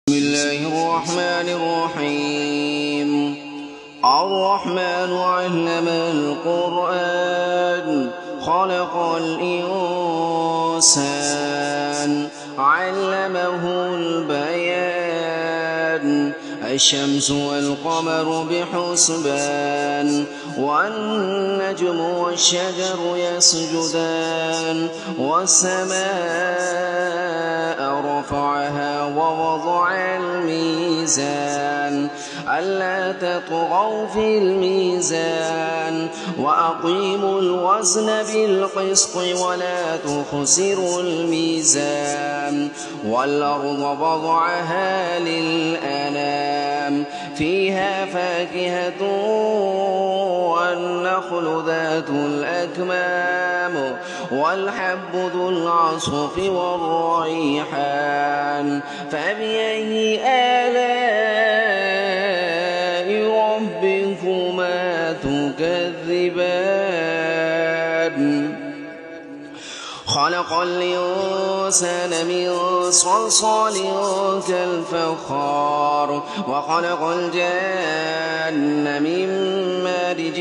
بسم الله الرحمن الرحيم. الرحمن علم القرآن خلق الإنسان علمه البيان الشمس والقمر بحسبان والنجم والشجر يسجدان والسماء رفعها ووضع الميزان ألا تطغوا في الميزان وأقيموا الوزن بالقسط ولا تخسروا الميزان والأرض وضعها للأنام فيها فاكهة والنخل ذات الأكمام والحب ذو العصف والريحان فبأي آلاء ربكما تكذبان خلق الإنسان من صلصال كالفخار وخلق الجن من مارج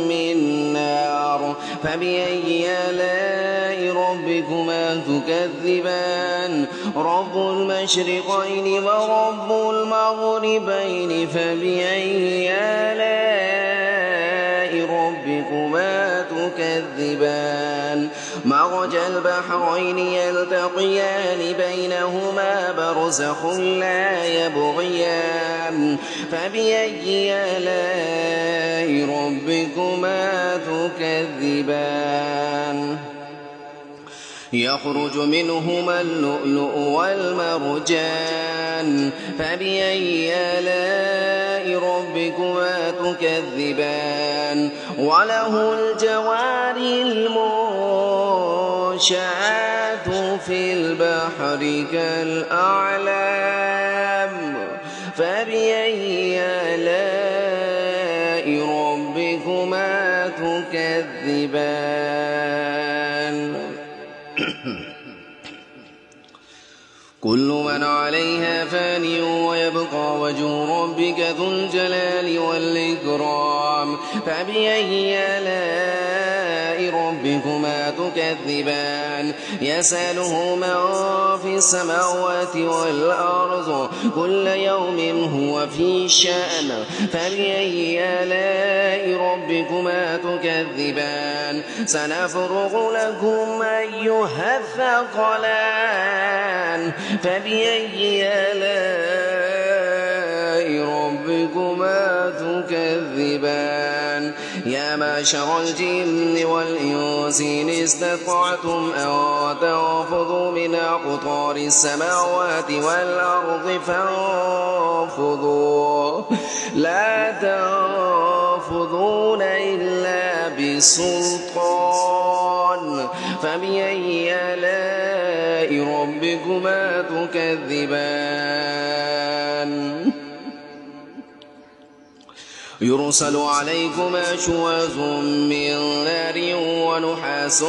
من نار فبأي آلاء ربكما تكذبان رب المشرقين ورب المغربين فبأي آلاء ربكما تكذبان مرج البحرين يلتقيان بينهما برزخ لا يبغيان فبأي آلاء ربكما تكذبان يخرج منهما اللؤلؤ والمرجان فبأي آلاء ربكما تكذبان وله الجوار المنشآت في البحر كالأعلام فبأي آلاء ربكما تكذبان كل من عليها فان ويبقى وجه ربك ذو الجلال والإكرام فبأي آلاء ربكما تكذبان يسأله من في السماوات والأرض كل يوم هو في شأن فبأي آلاء ربكما تكذبان سنفرغ لكم أيها الثقلان فبأي آلاء ربكما تكذبان يا معشر الجن والإنس إن استطعتم أن تنفذوا من أقطار السماوات والأرض فانفذوا لا تنفذون إلا بسلطان فبأي آلاء ربكما تكذبان يرسل عليكما شواظ من نار ونحاس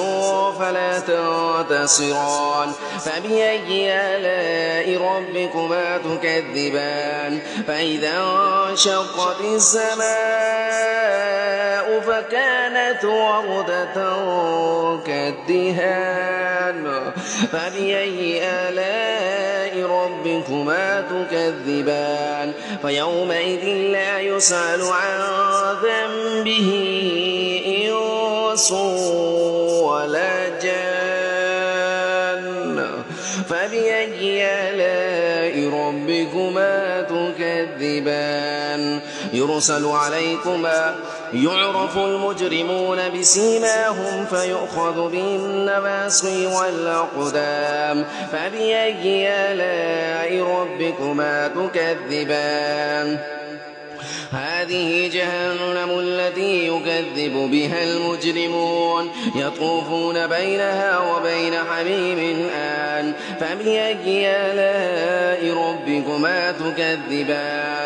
فلا تنتصران فبأي آلاء ربكما تكذبان فإذا انشقت السماء فكانت وردة كالدهان فبأي آلاء ربكما تكذبان فيومئذ لا يسأل عن ذنبه إنس ولا جان فبأي آلاء ربكما تكذبان يرسل عليكما يعرف المجرمون بسيماهم فيؤخذ بالنواصي والأقدام فبأي آلاء ربكما تكذبان هذه جهنم التي يكذب بها المجرمون يطوفون بينها وبين حميم آن فبأي آلاء ربكما تكذبان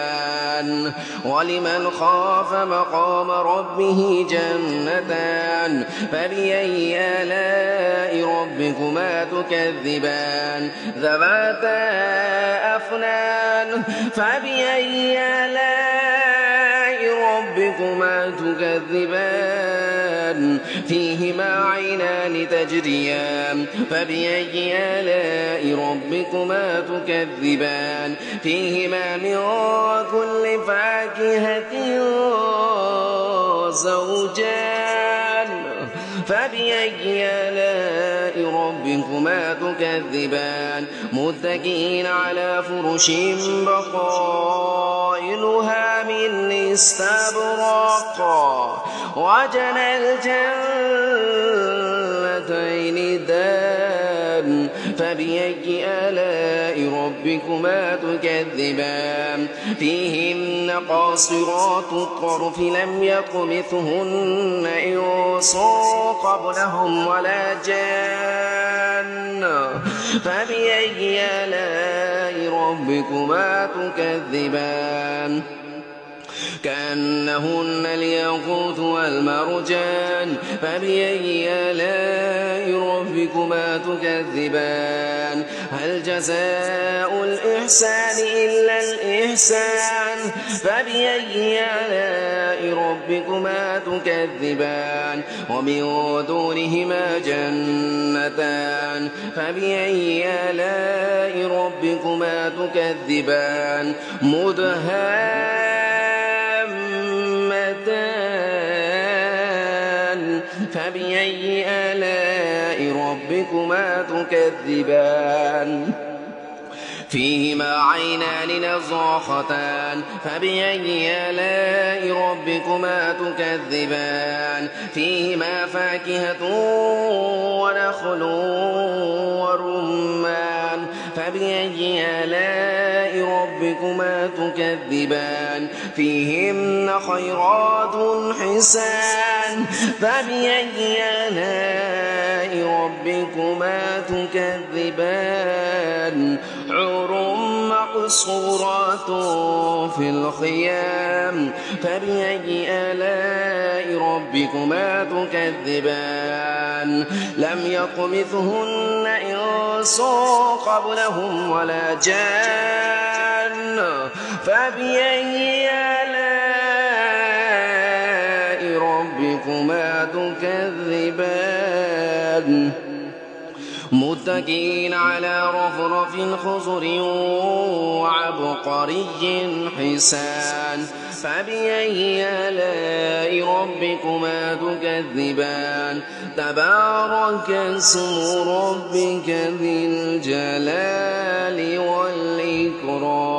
ولمن خاف مقام ربه جنتان فبأي آلاء ربكما تكذبان ذواتا أفنان فبأي آلاء ربكما تكذبان فيهما عينان تجريان فبأي آلاء ربكما تكذبان فيهما من كل فاكهة زوجان فبأي آلاء ربكما تكذبان متكئين على فرش بطائنها من استبرق وجنى الجنتين دان فبأي آلاء ربكما تكذبان فيهن قاصرات الطرف لم يطمثهن إنس قبلهم ولا جان فبأي آلاء ربكما تكذبان كأنهن الياقوت والمرجان فبأي آلاء ربكما تكذبان هل جزاء الإحسان إلا الإحسان فبأي آلاء ربكما تكذبان ومن دونهما جنتان فبأي آلاء ربكما تكذبان مدهامتان فبأي آلاء ربكما تكذبان فيهما عينان نضاختان فبأي آلاء ربكما تكذبان فيهما فاكهة ونخل ورمان فبأي آلاء ربكما تكذبان فيهن خيرات حسان فبأي آلاء ربكما تكذبان حور مقصورات في الخيام فبأي آلاء ربكما تكذبان لم يطمثهن إنس قبلهم ولا جان فبأي آلاء ربكما تكذبان متكئين على رفرف خضر وعبقري حسان فبأي آلاء ربكما تكذبان تبارك اسم ربك ذي الجلال والإكرام